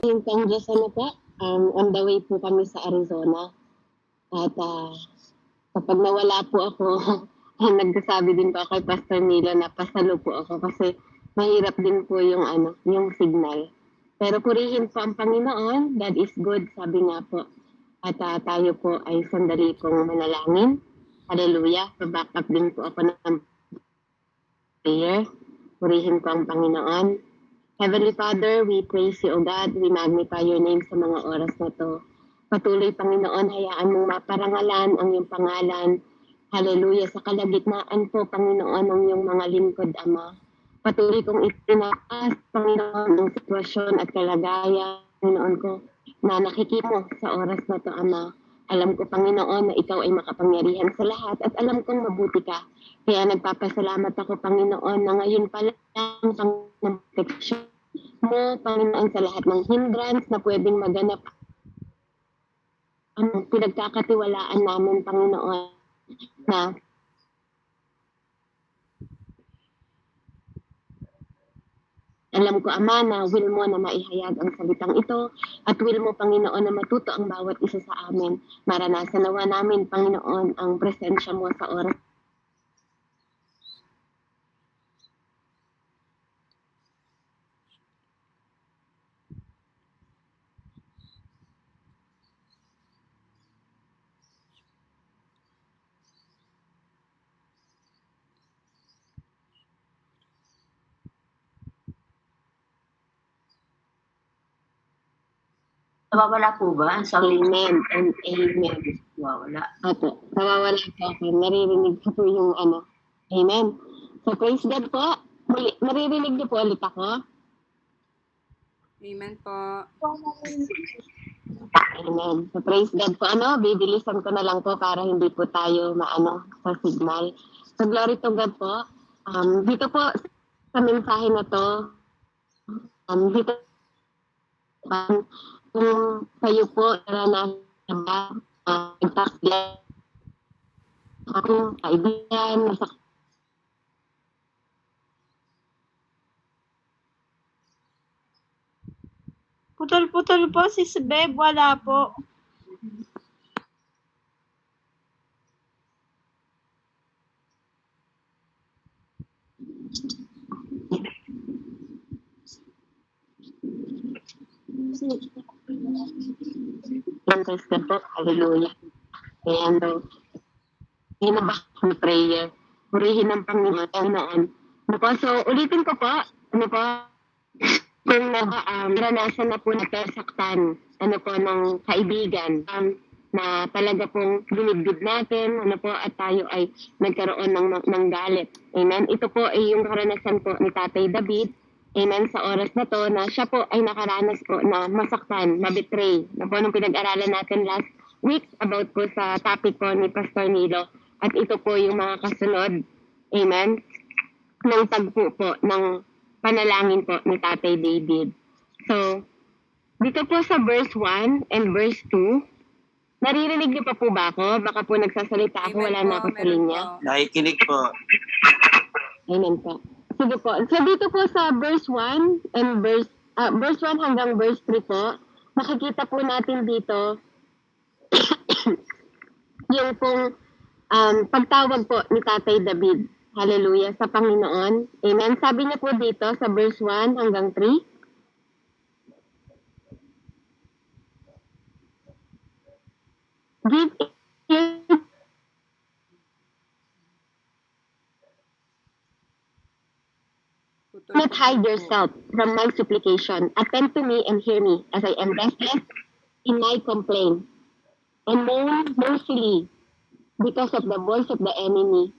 Yung pang Diyos ano po, on the way po kami sa Arizona at, kapag nawala po ako, ay nagsasabi din po ako kay Pastor Milo na pasalo po ako kasi mahirap din po yung ano, yung signal. Pero purihin po ang Panginoon, God is good, sabi nga po. At tayo po ay sandali pong manalangin. Hallelujah. Pa-back up din po ako ng prayer. Purihin po ang Panginoon. Heavenly Father, we praise you, O God. We magnify your name sa mga oras na to. Patuloy, Panginoon, hayaan mong maparangalan ang iyong pangalan. Hallelujah. Sa kalagitnaan po, Panginoon, ng iyong mga lingkod, Ama. Patuloy kong itinaas, Panginoon, ang sitwasyon at kalagayan, Panginoon ko, na nakikita mo sa oras na to, Ama. Alam ko, Panginoon, na ikaw ay makapangyarihan sa lahat at alam kong mabuti ka. Kaya nagpapasalamat ako, Panginoon, na ngayon pa lang ng protection mo, Panginoon, sa lahat ng hindrance na pwedeng maganap ang pinagkakatiwalaan namin, Panginoon, na alam ko, Ama, na will mo na maihayag ang salitang ito at will mo, Panginoon, na matuto ang bawat isa sa amin. Maranasan nawa namin, Panginoon, ang presensya mo sa oras. Nawawala po ba ang sound? Amen and amen. Nawawala. Opo, nawawala po ako. Naririnig ko po yung ano. Amen. So, praise God po. Muli, naririnig niyo po ulit ako. Amen po. Amen. So, praise God po. Ano, bibilisan ko na lang po para hindi po tayo maano sa signal. So, glory to God po. Dito po sa mensahe na to, dito kung kayo po naranasan ba, nagtakdiyan akong kaibigan, nasa Putol-putol po si Beb, wala po. praise God po. Hallelujah. And hinabak ng prayer. Purihin ng Panginoon. Ano po, so ulitin ko po, ano po, kung naranasan na po nasaktan, ano po, ng kaibigan, na talaga pong binibig natin, ano po, at tayo ay nagkaroon ng galit. Amen? Ito po ay yung karanasan po ni Tatay David. Amen? Sa oras na to, na siya po ay nakaranas po na masaktan, mabetray. Na po nung pinag-aralan natin last week about po sa topic po ni Pastor Nilo. At ito po yung mga kasunod. Amen? Ng tagpo po ng panalangin po ni Tatay David. So, dito po sa verse 1 and verse 2, naririnig niyo pa po ba ako? Baka po nagsasalita ako, wala na ako sa linya. Nakikinig po. Amen po. Sige po. So, dito po sa verse 1 and verse 1 hanggang verse 3 po, makikita po natin dito yung pong pagtawag po ni Tatay David. Hallelujah, sa Panginoon. Amen. Sabi niya po dito sa verse 1 hanggang 3. Give ear, not hide yourself from my supplication. Attend to me and hear me as I am restless in my complaint and mourn mercifully because of the voice of the enemy,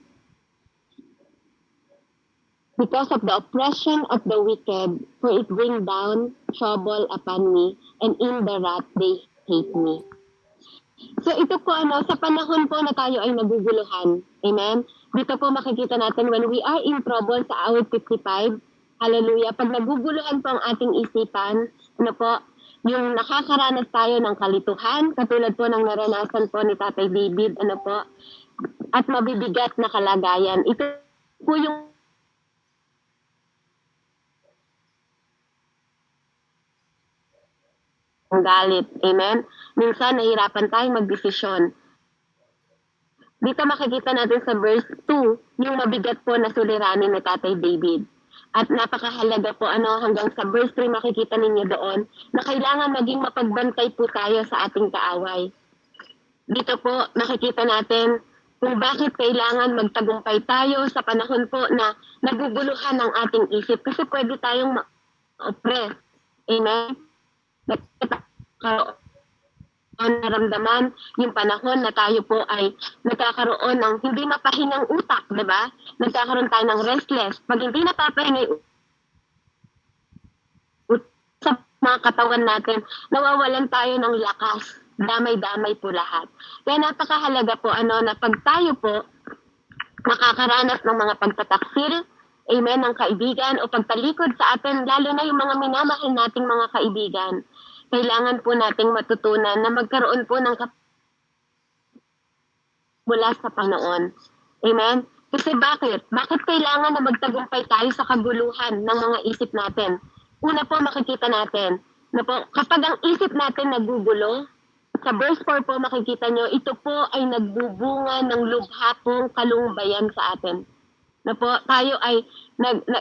because of the oppression of the wicked, for it bring down trouble upon me, and in the wrath they hate me. So ito po sa panahon po na tayo ay naguguluhan. Amen? Dito po makikita natin when we are in trouble sa awit 55, hallelujah, pag naguguluhan po ang ating isipan, yung nakakaranas tayo ng kalituhan, katulad po ng naranasan po ni Tatay David, at mabibigat na kalagayan. Ito po yung galit. Amen? Minsan, nahihirapan tayong magdesisyon. Dito makikita natin sa verse 2, yung mabigat po na suliranin ni Tatay David. At napakahalaga po, hanggang sa verse 3 makikita ninyo doon, na kailangan maging mapagbantay po tayo sa ating kaaway. Dito po nakikita natin kung bakit kailangan magtagumpay tayo sa panahon po na naguguluhan ang ating isip. Kasi pwede tayong ma-oppress. Amen? Naramdaman yung panahon na tayo po ay nagkakaroon ng hindi mapahingang utak, di ba? Nagkakaroon tayo ng restless. Pag hindi napapahinga yung utak sa mga katawan natin, nawawalan tayo ng lakas. Damay-damay po lahat. Kaya napakahalaga po na pag tayo po makakaranas ng mga pagtataksil, amen, ng kaibigan o pagtalikod sa atin, lalo na yung mga minamahal nating mga kaibigan, kailangan po nating matutunan na magkaroon po ng mula sa Panginoon. Amen? Kasi bakit? Bakit kailangan na magtagumpay tayo sa kaguluhan ng mga isip natin? Una po makikita natin na po, kapag ang isip natin nagugulo, sa verse 4 po makikita nyo, ito po ay nagbubunga ng lubha pong kalungbayan sa atin. Na po, tayo ay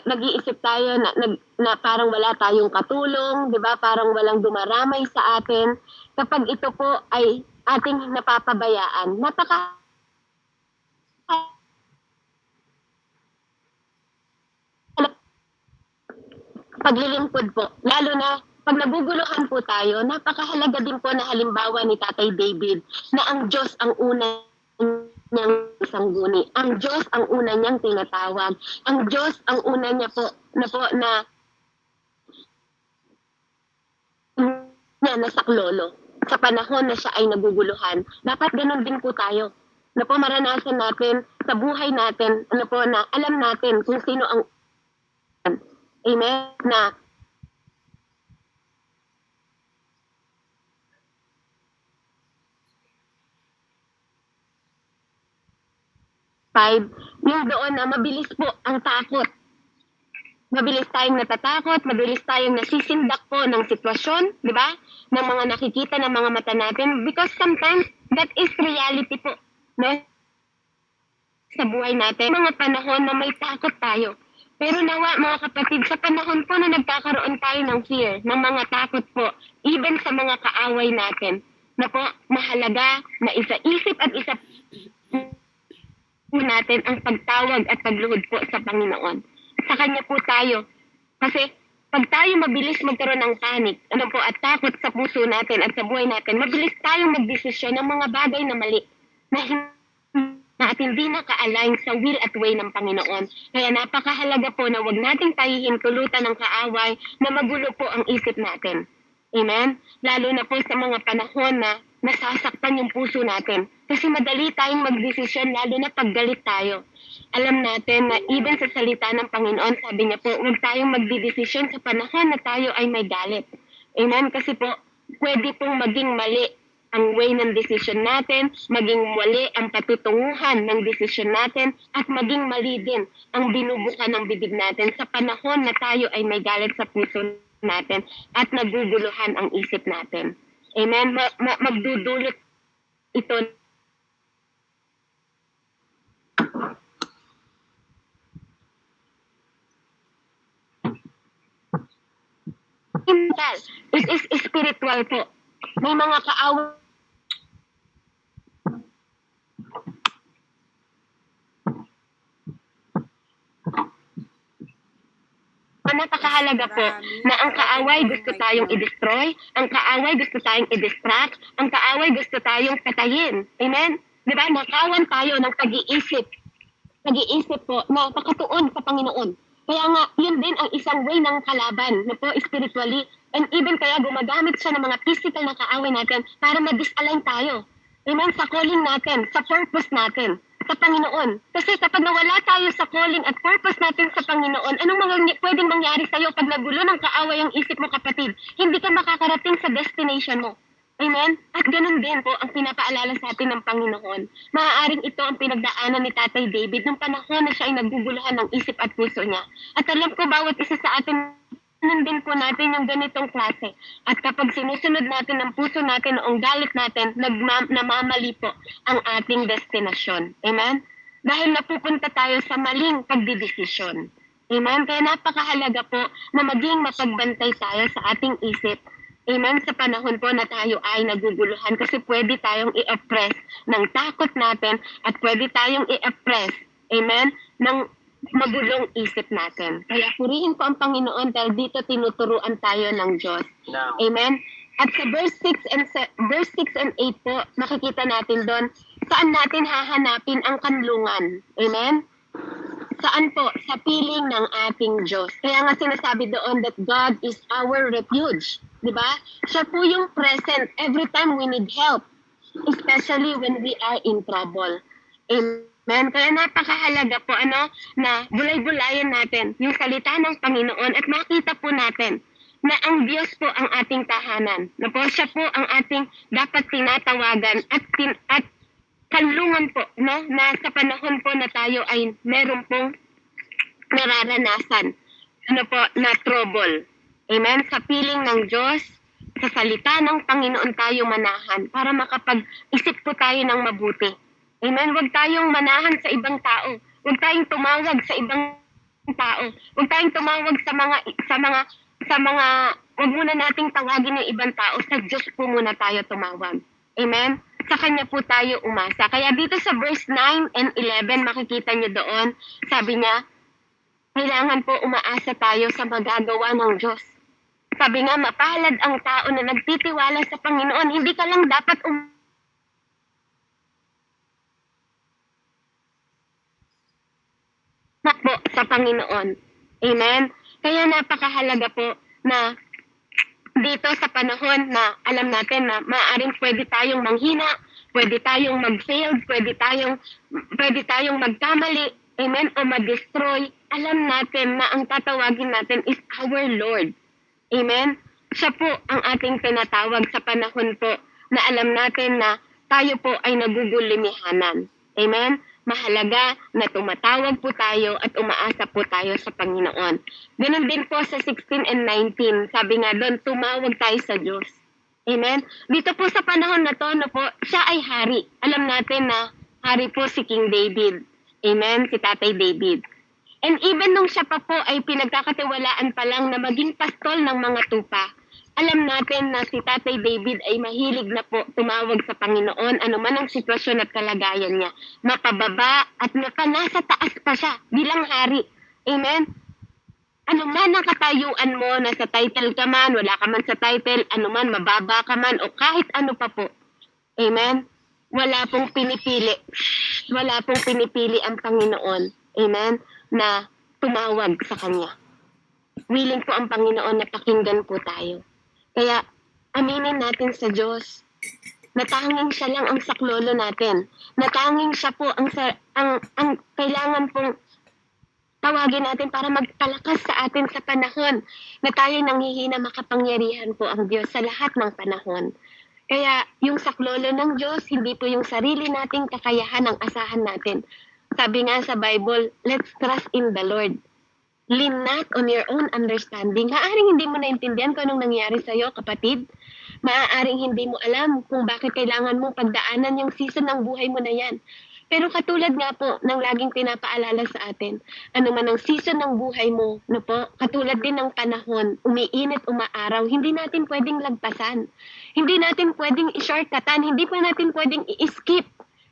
nag-iisip tayo na parang wala tayong katulong, di ba? Parang walang dumaramay sa atin. Kapag ito po ay ating napapabayaan, paglilingkod po, lalo na pag naguguluhan po tayo, napakahalaga din po na halimbawa ni Tatay David na ang Diyos ang una niyang sangguni. Ang Diyos ang una niyang tinatawag. Ang Diyos ang una niya po na nasaklolo sa panahon na siya ay naguguluhan. Dapat ganun din po tayo. Na po maranasan natin sa buhay natin, na alam natin kung sino ang amen, na yung doon na mabilis po ang takot. Mabilis tayong natatakot, mabilis tayong nasisindak po ng sitwasyon, di ba? Ng mga nakikita ng mga mata natin. Because sometimes, that is reality po. No? Sa buhay natin. Mga panahon na may takot tayo. Pero nawa, mga kapatid, sa panahon po na nagkakaroon tayo ng fear, ng mga takot po, even sa mga kaaway natin, na po, mahalaga na isa-isip at isa natin ang pagtawag at pagluhod po sa Panginoon. Sa Kanya po tayo. Kasi pag tayo mabilis magkaroon ng panic, at takot sa puso natin at sa buhay natin, mabilis tayong magdesisyon ng mga bagay na mali na at hindi naka-align sa will at way ng Panginoon. Kaya napakahalaga po na huwag nating tahihin tulutan ng kaaway na magulo po ang isip natin. Amen? Lalo na po sa mga panahon na nasasaktan yung puso natin. Kasi madali tayong magdesisyon, lalo na pag galit tayo. Alam natin na even sa salita ng Panginoon, sabi niya po, huwag tayong magdidesisyon sa panahon na tayo ay may galit. Amen? Kasi po, pwede pong maging mali ang way ng desisyon natin, maging mali ang patutunguhan ng desisyon natin, at maging mali din ang binubuka ng bibig natin sa panahon na tayo ay may galit sa puso natin at naguguluhan ang isip natin. Amen? Magdudulot ito mental. It is spiritual po. May mga kaaway napakahalaga po na ang kaaway gusto tayong i-destroy, ang kaaway gusto tayong i-distract, ang kaaway gusto tayong patayin. Amen? Di ba? Nakawan tayo ng pag-iisip. Pag-iisip po na pakatuon sa Panginoon. Kaya nga, yun din ang isang way ng kalaban na po spiritually. And even kaya gumagamit siya ng mga physical na kaaway natin para ma-disalign tayo. Amen? Sa calling natin, sa purpose natin, sa Panginoon. Kasi kapag nawala tayo sa calling at purpose natin sa Panginoon, anong pwedeng mangyari sa'yo pag nagulo ng kaaway ang isip mo, kapatid? Hindi ka makakarating sa destination mo. Amen? At ganun din po ang pinapaalala sa atin ng Panginoon. Maaaring ito ang pinagdaanan ni Tatay David nung panahon na siya ay naguguluhan ng isip at puso niya. At alam ko bawat isa sa atin din po natin yung ganitong klase. At kapag sinusunod natin ang puso natin o ang galit natin, namamali po ang ating destinasyon. Amen? Dahil napupunta tayo sa maling pagdidesisyon. Amen? Kaya napakahalaga po na maging mapagbantay tayo sa ating isip. Amen? Sa panahon po na tayo ay naguguluhan kasi pwede tayong i-oppress ng takot natin at pwede tayong i-oppress, amen, ng magulong isip natin. Kaya purihin ko ang Panginoon dahil dito tinuturuan tayo ng Diyos. No. Amen? At sa verse 6 and 8 po, makikita natin doon, saan natin hahanapin ang kanlungan. Amen? Saan po? Sa piling ng ating Diyos. Kaya nga sinasabi doon that God is our refuge. Diba? Siya po yung present every time we need help. Especially when we are in trouble. Amen? Kaya napakahalaga po na bulay-bulayan natin yung salita ng Panginoon at makita po natin na ang Diyos po ang ating tahanan. Na po siya po ang ating dapat tinatawagan at kanlungan po, no? Na sa panahon po na tayo ay meron pong nararanasan, na trouble. Amen? Sa piling ng Diyos, sa salita ng Panginoon tayo manahan para makapag-isip po tayo ng mabuti. Amen? Huwag tayong manahan sa ibang tao. Huwag tayong tumawag sa ibang tao. Huwag tayong tumawag sa mga, huwag muna nating tawagin ng ibang tao. Sa Diyos po muna tayo tumawag. Amen? Sa Kanya po tayo umasa. Kaya dito sa verse 9 and 11, makikita nyo doon, sabi niya, kailangan po umaasa tayo sa magagawa ng Diyos. Sabi nga, mapalad ang tao na nagtitiwala sa Panginoon. Hindi ka lang dapat po sa Panginoon. Amen? Kaya napakahalaga po na dito sa panahon na alam natin na maaaring pwede tayong manghina, pwede tayong mag-fail, pwede tayong magkamali, amen, o mag-destroy. Alam natin na ang tatawagin natin is our Lord. Amen? Siya po ang ating tinatawag sa panahon po na alam natin na tayo po ay nagugulimihanan. Amen? Mahalaga na tumatawag po tayo at umaasa po tayo sa Panginoon. Ganun din po sa 16 and 19. Sabi nga doon, tumawag tayo sa Diyos. Amen? Dito po sa panahon na to, siya ay hari. Alam natin na hari po si King David. Amen? Si Tatay David. And even nung siya pa po ay pinagkakatiwalaan pa lang na maging pastol ng mga tupa, alam natin na si Tatay David ay mahilig na po tumawag sa Panginoon, anuman ang sitwasyon at kalagayan niya. Mapababa at nasa taas pa siya bilang hari. Amen? Anuman ang katayuan mo, nasa title ka man, wala ka man sa title, anuman, mababa ka man, o kahit ano pa po. Amen? Wala pong pinipili. Wala pong pinipili ang Panginoon. Amen? Na tumawag sa Kanya. Willing po ang Panginoon na pakinggan po tayo. Kaya aminin natin sa Diyos na tanging siya lang ang saklolo natin. Na tanging siya po ang kailangan pong tawagin natin para magpalakas sa atin sa panahon na tayo nanghihina, makapangyarihan po ang Diyos sa lahat ng panahon. Kaya yung saklolo ng Diyos, hindi po yung sarili nating kakayahan ang asahan natin. Sabi nga sa Bible, let's trust in the Lord. Lean not on your own understanding. Maaaring hindi mo naintindihan kung anong nangyari sa'yo, kapatid. Maaaring hindi mo alam kung bakit kailangan mong pagdaanan yung season ng buhay mo na yan. Pero katulad nga po ng laging pinapaalala sa atin, ano man ang season ng buhay mo, katulad din ng panahon, umiinit, umaaraw, hindi natin pwedeng lagpasan. Hindi natin pwedeng i-shortcutan, hindi pa natin pwedeng i-skip.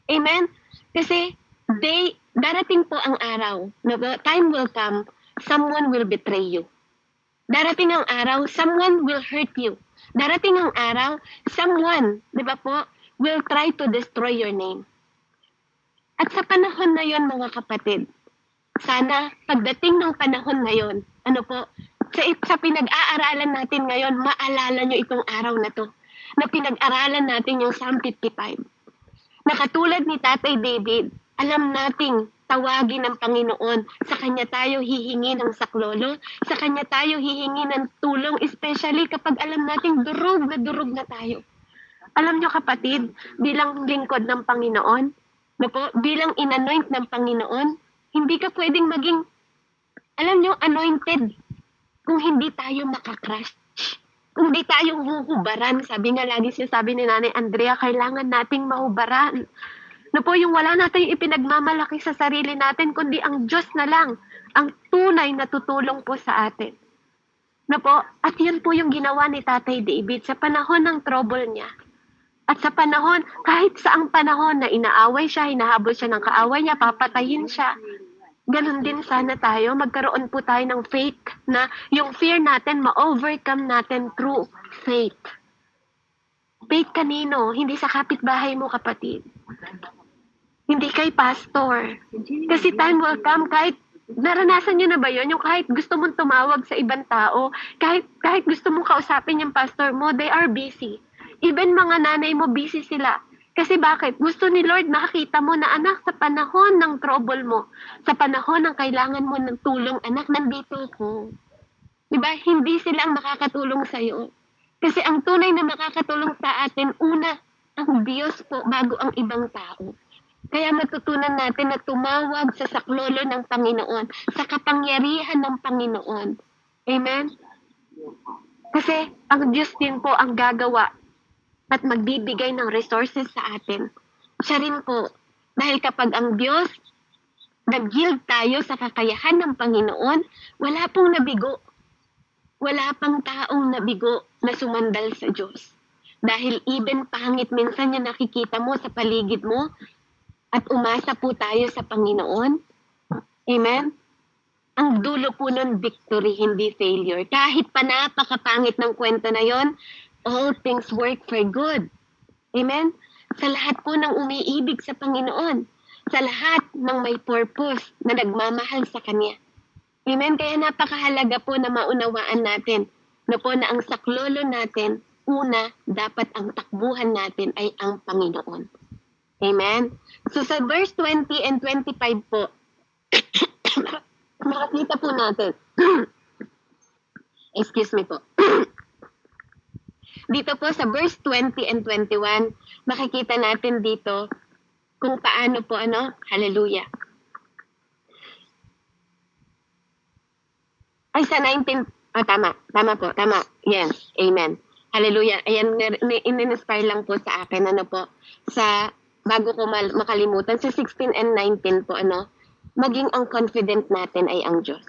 Amen? Kasi darating po ang araw, time will come, someone will betray you. Darating ang araw, someone will hurt you. Darating ang araw, someone, will try to destroy your name. At sa panahon na yon, mga kapatid, sana pagdating ng panahon na yon, sa pinag-aaralan natin ngayon, maalala nyo itong araw na to, na pinag-aralan natin yung Psalm 55. Na katulad ni Tatay David, alam nating tawagin ng Panginoon. Sa Kanya tayo hihingi ng saklolo. Sa Kanya tayo hihingi ng tulong, especially kapag alam nating durog na tayo. Alam nyo kapatid, bilang lingkod ng Panginoon, bilang inanoint ng Panginoon, hindi ka pwedeng maging, anointed. kung hindi tayo makakrush. Kung di tayo huhubaran, sabi nga lagi sabi ni Nanay Andrea, kailangan nating mahubaran. Na po yung wala natin ipinagmamalaki sa sarili natin, kundi ang Diyos na lang, ang tunay na tutulong po sa atin. Na po, at yun po yung ginawa ni Tatay David sa panahon ng trouble niya. At sa panahon, kahit saang panahon na inaaway siya, hinahabol siya ng kaaway niya, papatayin siya. Ganon din sana tayo, magkaroon po tayo ng faith na yung fear natin, ma-overcome natin through faith. Faith kanino? Hindi sa kapitbahay mo, kapatid. Hindi kay pastor. Kasi time will come, kahit naranasan nyo na ba yun? Yung kahit gusto mong tumawag sa ibang tao, kahit gusto mong kausapin yung pastor mo, they are busy. Even mga nanay mo, busy sila. Kasi bakit? Gusto ni Lord nakakita mo na anak sa panahon ng trouble mo, sa panahon ng kailangan mo ng tulong, anak, nandito ko. Diba? Hindi sila ang makakatulong sa iyo. Kasi ang tunay na makakatulong sa atin, una, ang Diyos po bago ang ibang tao. Kaya matutunan natin na tumawag sa saklolo ng Panginoon, sa kapangyarihan ng Panginoon. Amen? Kasi ang Diyos din po ang gagawa at magbibigay ng resources sa atin. Siya rin po. Dahil kapag ang Diyos, nag-yield tayo sa kakayahan ng Panginoon, wala pong nabigo. Wala pang taong nabigo na sumandal sa Diyos. Dahil even pangit minsan yung nakikita mo sa paligid mo, at umasa po tayo sa Panginoon. Amen? Ang dulo po nun, victory, hindi failure. Kahit pa napakapangit ng kwento na yon, all things work for good. Amen? Sa lahat po ng umiibig sa Panginoon. Sa lahat ng may purpose na nagmamahal sa Kanya. Amen? Kaya napakahalaga po na maunawaan natin na po na ang saklolo natin, una, dapat ang takbuhan natin ay ang Panginoon. Amen? So sa verse 20 and 25 po, makakita po natin. Excuse me po. Dito po sa verse 20 and 21, makikita natin dito kung paano po hallelujah. Ay, sa 19, tama po. Yes, amen. Hallelujah. Ayan, in-inspire lang po sa akin, sa, bago ko makalimutan, sa 16 and 19 po, maging ang confident natin ay ang Diyos.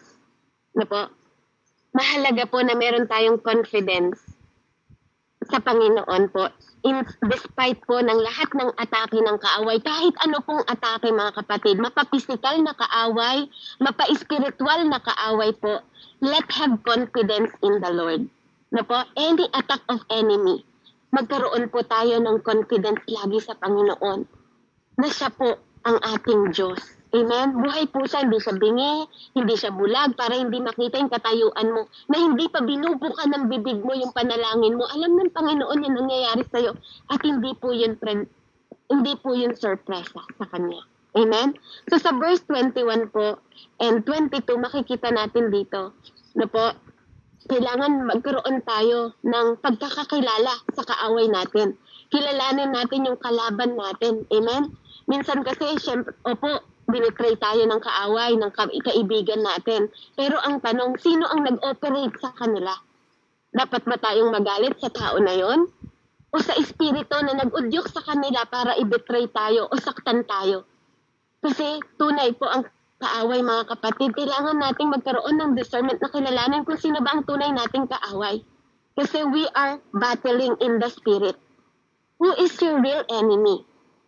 Mahalaga po na meron tayong confidence sa Panginoon po, despite po ng lahat ng atake ng kaaway, kahit ano pong atake mga kapatid, mapa-physical na kaaway, mapa-spiritual na kaaway po, let's have confidence in the Lord. Any attack of enemy, magkaroon po tayo ng confidence lagi sa Panginoon, na siya po ang ating Diyos. Amen? Buhay po siya, hindi siya bingi, hindi siya bulag, para hindi makita yung katayuan mo, na hindi pa binubuka ng bibig mo yung panalangin mo. Alam ng Panginoon yung nangyayari sa'yo, at hindi po yun sorpresa sa Kanya. Amen? So sa verse 21 po, and 22, makikita natin dito, kailangan magkaroon tayo ng pagkakakilala sa kaaway natin. Kilalanin natin yung kalaban natin. Amen? Minsan kasi, syempre, binitray tayo ng kaaway, ng kaibigan natin. Pero ang tanong, sino ang nag-operate sa kanila? Dapat ba tayong magalit sa tao na yon? O sa espiritu na nag-udyok sa kanila para i-betray tayo o saktan tayo? Kasi tunay po ang kaaway, mga kapatid. Kailangan nating magkaroon ng discernment na kilalanin kung sino ba ang tunay nating kaaway. Kasi we are battling in the spirit. Who is your real enemy?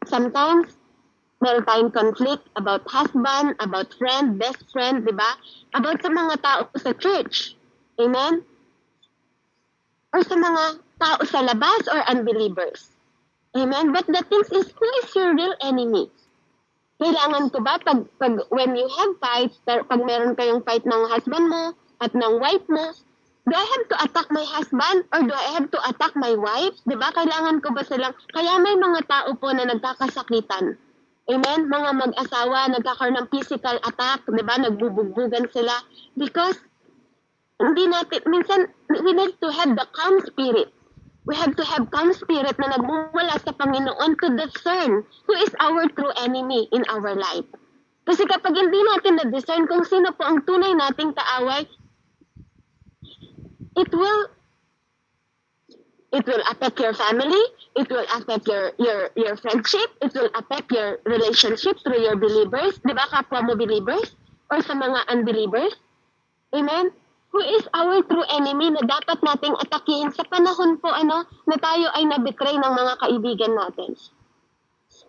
Sometimes, meron tayong conflict about husband, about friend, best friend, di ba? About sa mga tao sa church. Amen? Or sa mga tao sa labas or unbelievers. Amen? But the thing is, who is your real enemy? Kailangan ko ba, when you have fights, pag meron kayong fight ng husband mo at ng wife mo, do I have to attack my husband or do I have to attack my wife? Di ba? Kailangan ko ba silang, kaya may mga tao po na nagkakasakitan. Amen? Mga mag-asawa, nagkakaroon ng physical attack, di ba? Nagbubugbugan sila. Because, hindi natin, minsan, we need to have the calm spirit. We have to have calm spirit na nagmumula sa Panginoon to discern who is our true enemy in our life. Kasi kapag hindi natin na-discern kung sino po ang tunay nating kaaway, it will affect your family, it will affect your friendship, it will affect your relationship through your believers, di ba, kapwa mo believers, or sa mga unbelievers. Amen? Who is our true enemy na dapat nating atakihin sa panahon po na tayo ay nabetray ng mga kaibigan natin?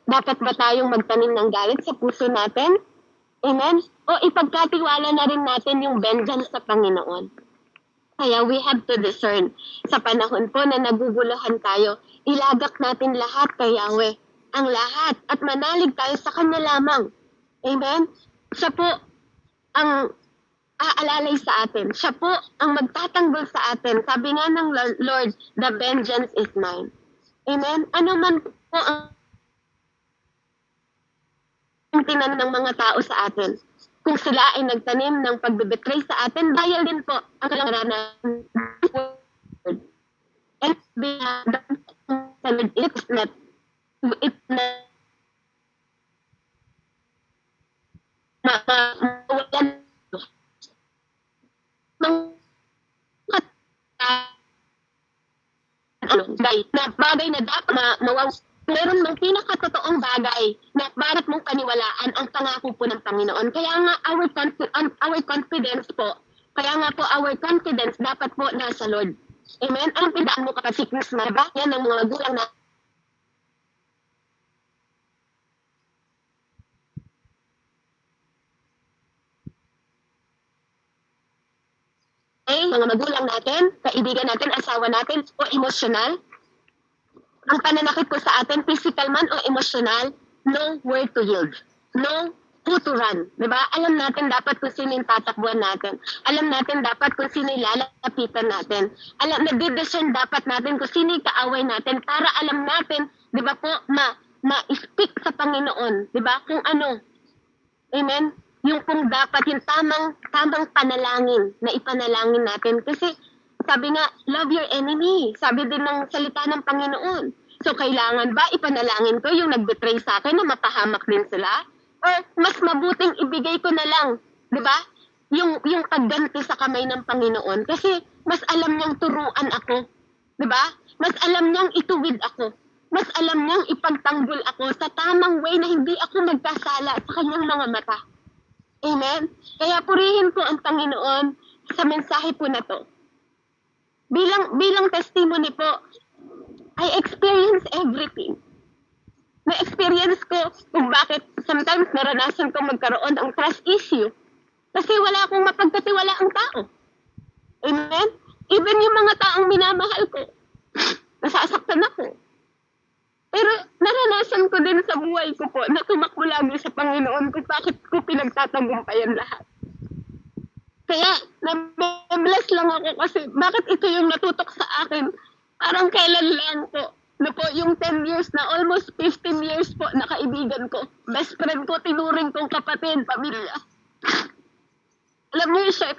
Dapat ba tayong magtanim ng galit sa puso natin? Amen? O ipagkatiwala na rin natin yung vengeance sa Panginoon? Kaya we have to discern. Sa panahon po na naguguluhan tayo, ilagak natin lahat kay Yahweh. Ang lahat. At manalig tayo sa Kanya lamang. Amen? Siya po ang aalalay sa atin. Siya po ang magtatanggol sa atin. Sabi nga ng Lord, the vengeance is mine. Amen? Ano man po ang tinan ng mga tao sa atin. Kung sila ay nagtanim ng pagbibetray sa atin, dahil din po ang kalangaranan. And it's not na bagay na dapat meron ng pinakatotoong bagay na bakit mong paniwalaan ang pangako po ng Panginoon. Kaya nga our confidence po, our confidence dapat po nasa Lord. Amen? Anong pindaan mo kapag sickness na ba? Yan ang mga gulang na mga magulang natin, kaibigan natin, asawa natin, o emosyonal. Ang pananakit ko sa atin, physical man o emosyonal, know where to yield. Know who to run. Diba? Alam natin dapat kung sino yung tatakbuhan natin. Alam natin dapat kung sino yung lalapitan natin. Nagdidiscern dapat natin kung sino yung kaaway natin para alam natin, diba po, ma-speak sa Panginoon. Diba? Kung ano. Amen? Yung kung dapat, yung tamang panalangin na ipanalangin natin. Kasi sabi nga, love your enemy. Sabi din ng salita ng Panginoon. So, kailangan ba ipanalangin ko yung nag-betray sa akin na mapahamak din sila? Or mas mabuting ibigay ko na lang, di ba? Yung pagganti sa kamay ng Panginoon. Kasi mas alam niyang turuan ako. Di ba? Mas alam niyang ituwid ako. Mas alam niyang ipagtanggol ako sa tamang way na hindi ako nagkasala sa kanyang mga mata. Amen? Kaya purihin ko ang Panginoon sa mensahe po na to. Bilang testimony po, I experience everything. Na-experience ko kung bakit sometimes naranasan ko magkaroon ng trust issue. Kasi wala akong mapagkatiwalaang tao. Amen? Even yung mga taong minamahal ko, nasasaktan ako. Pero naranasan ko din sa buhay ko po na tumakbo lagi sa Panginoon kung bakit ko pinagtatagumpayan lahat. Kaya, na-bless lang ako kasi bakit ito yung natutok sa akin? Parang kailan lang po. Na po, yung 10 years na, almost 15 years po na kaibigan ko. Best friend ko, tinuring kong kapatid, pamilya. Alam niyo, siya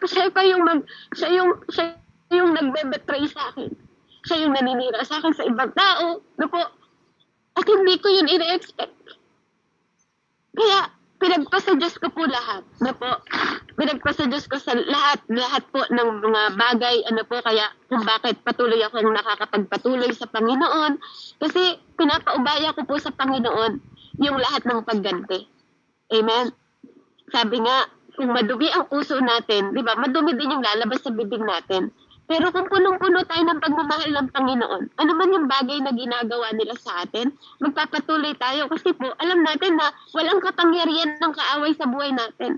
yung nagbe-betray sa akin. Siya yung naninira sa akin sa ibang tao. Na po, at hindi ko yun ina-expect. Kaya, pinagpasa Diyos ko po lahat. Na po, pinagpasa Diyos ko sa lahat po ng mga bagay, kaya kung bakit patuloy akong nakakapagpatuloy sa Panginoon. Kasi pinapaubaya ko po sa Panginoon yung lahat ng pagganti. Amen? Sabi nga, kung madumi ang puso natin, di ba, madumi din yung lalabas sa bibig natin. Pero kung punong-puno tayo ng pagmamahal ng Panginoon, ano man yung bagay na ginagawa nila sa atin, magpapatuloy tayo kasi po, alam natin na walang kapangyarihan ng kaaway sa buhay natin.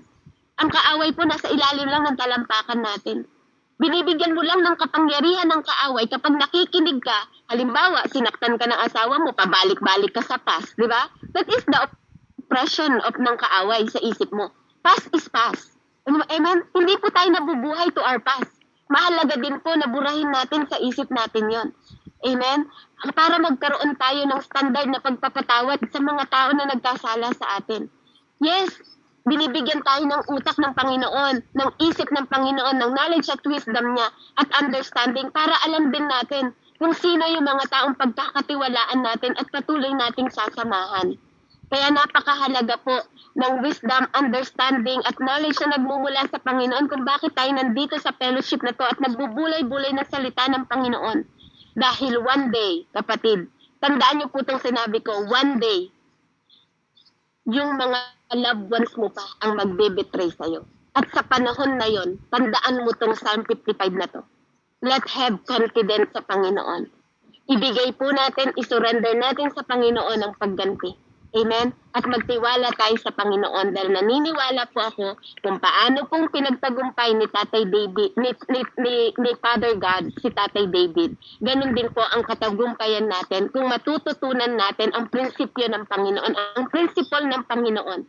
Ang kaaway po nasa ilalim lang ng talampakan natin. Binibigyan mo lang ng kapangyarihan ng kaaway kapag nakikinig ka. Halimbawa, sinaktan ka ng asawa mo, pabalik-balik ka sa past, di ba? That is the oppression of ng kaaway sa isip mo. Past is past. Amen? Hindi po tayo nabubuhay to our past. Mahalaga din po na burahin natin sa isip natin yon. Amen? Para magkaroon tayo ng standard na pagpapatawad sa mga tao na nagkasala sa atin. Yes, binibigyan tayo ng utak ng Panginoon, ng isip ng Panginoon, ng knowledge at wisdom niya at understanding para alam din natin kung sino yung mga taong pagkakatiwalaan natin at patuloy nating sasamahan. Kaya napakahalaga po ng wisdom, understanding, at knowledge na nagmumula sa Panginoon kung bakit tayo nandito sa fellowship na to at nagbubulay-bulay na salita ng Panginoon. Dahil one day, kapatid, tandaan niyo po itong sinabi ko, one day, yung mga loved ones mo pa ang magbe-betray sa'yo. At sa panahon na yon, tandaan mo itong Psalm 55 na to. Let's have confidence sa Panginoon. Ibigay po natin, isurrender natin sa Panginoon ang pagganti. Amen? At magtiwala tayo sa Panginoon dahil naniniwala po ako kung paano pong pinagtagumpay ni Tatay David, ni Father God, si Tatay David. Ganun din po ang katagumpayan natin kung matututunan natin ang prinsipyo ng Panginoon, ang principle ng Panginoon.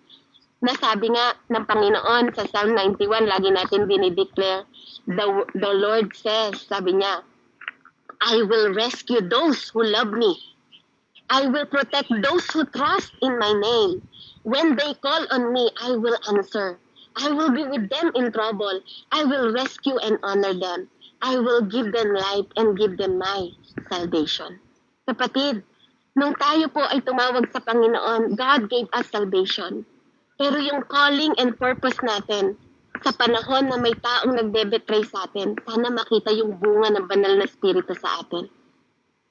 Nasabi nga ng Panginoon sa Psalm 91, lagi natin dinideclare, the Lord says, sabi niya, I will rescue those who love me. I will protect those who trust in my name. When they call on me, I will answer. I will be with them in trouble. I will rescue and honor them. I will give them life and give them my salvation. Kapatid, nung tayo po ay tumawag sa Panginoon, God gave us salvation. Pero yung calling and purpose natin, sa panahon na may taong nagbe-betray sa atin, sana makita yung bunga ng banal na spirito sa atin.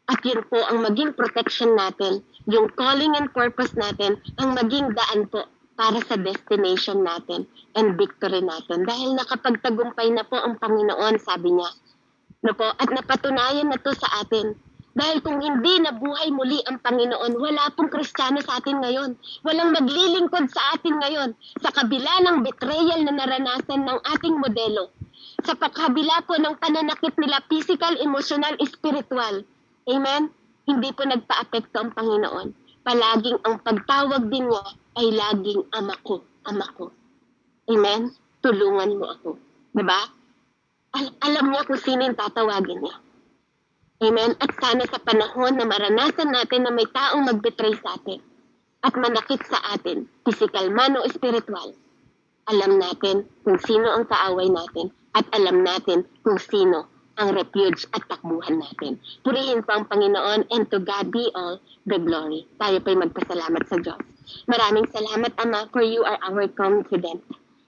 At yun po ang maging protection natin, yung calling and purpose natin, ang maging daan po para sa destination natin and victory natin. Dahil nakapagtagumpay na po ang Panginoon, sabi niya. No po? At napatunayan na to sa atin. Dahil kung hindi nabuhay muli ang Panginoon, wala pong Kristiyano sa atin ngayon. Walang maglilingkod sa atin ngayon. Sa kabila ng betrayal na naranasan ng ating modelo. Sa kabila po ng pananakit nila, physical, emotional, spiritual. Amen? Hindi po nagpa-apekto ang Panginoon. Palaging ang pagtawag din niya ay laging Ama ko, Ama ko. Amen? Tulungan mo ako. Diba? Alam niya kung sino yung tatawagin niya. Amen? At sana sa panahon na maranasan natin na may taong mag-betray sa atin at manakit sa atin, physical man o spiritual, alam natin kung sino ang kaaway natin at alam natin kung sino ang refuge at takbuhan natin. Purihin po ang Panginoon, and to God be all the glory. Tayo po'y magpasalamat sa Diyos. Maraming salamat, Ama, for you are our confident.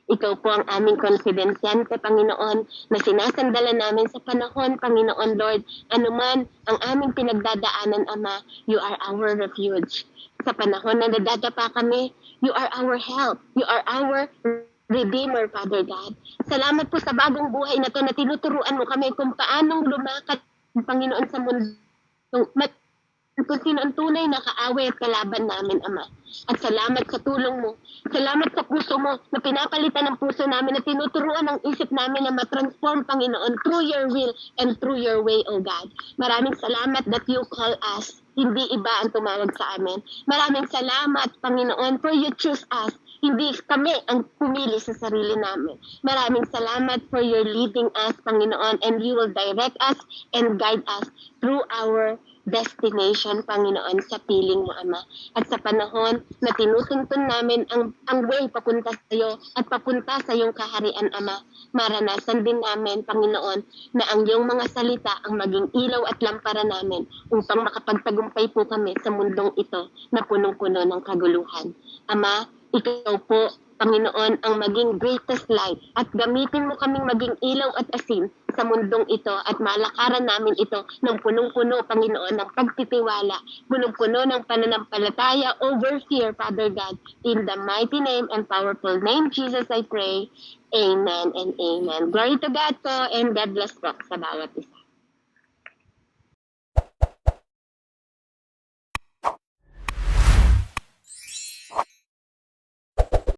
Ikaw po ang aming confidensyan sa Panginoon na sinasandala namin sa panahon, Panginoon Lord. Anuman ang aming pinagdadaanan, Ama, you are our refuge. Sa panahon na nadadapa kami, you are our help. You are our Redeemer, Father God. Salamat po sa bagong buhay na to na tinuturuan mo kami kung paanong lumakad, Panginoon, sa mundo. Kung sino ang tunay na kaaway at kalaban namin, Ama. At salamat sa tulong mo. Salamat sa puso mo na pinapalitan ng puso namin na tinuturuan ang isip namin na matransform, Panginoon, through your will and through your way, O God. Maraming salamat that you call us. Hindi iba ang tumawag sa amin. Maraming salamat, Panginoon, for you choose us. Hindi kami ang pumili sa sarili namin. Maraming salamat for your leading us, Panginoon, and you will direct us and guide us through our destination, Panginoon, sa piling mo, Ama. At sa panahon na tinutuntun namin ang way papunta sa iyo at papunta sa iyong kaharian, Ama, maranasan din namin, Panginoon, na ang iyong mga salita ang maging ilaw at lampara namin upang makapagtagumpay po kami sa mundong ito na punong-puno ng kaguluhan. Ama, ikaw po, Panginoon, ang maging greatest light at gamitin mo kaming maging ilaw at asin sa mundong ito at malakaran namin ito ng punong-puno, Panginoon, ng pagtitiwala, punong-puno ng pananampalataya over fear, Father God. In the mighty name and powerful name, Jesus, I pray. Amen and amen. Glory to God po and God bless po sa bawat isa.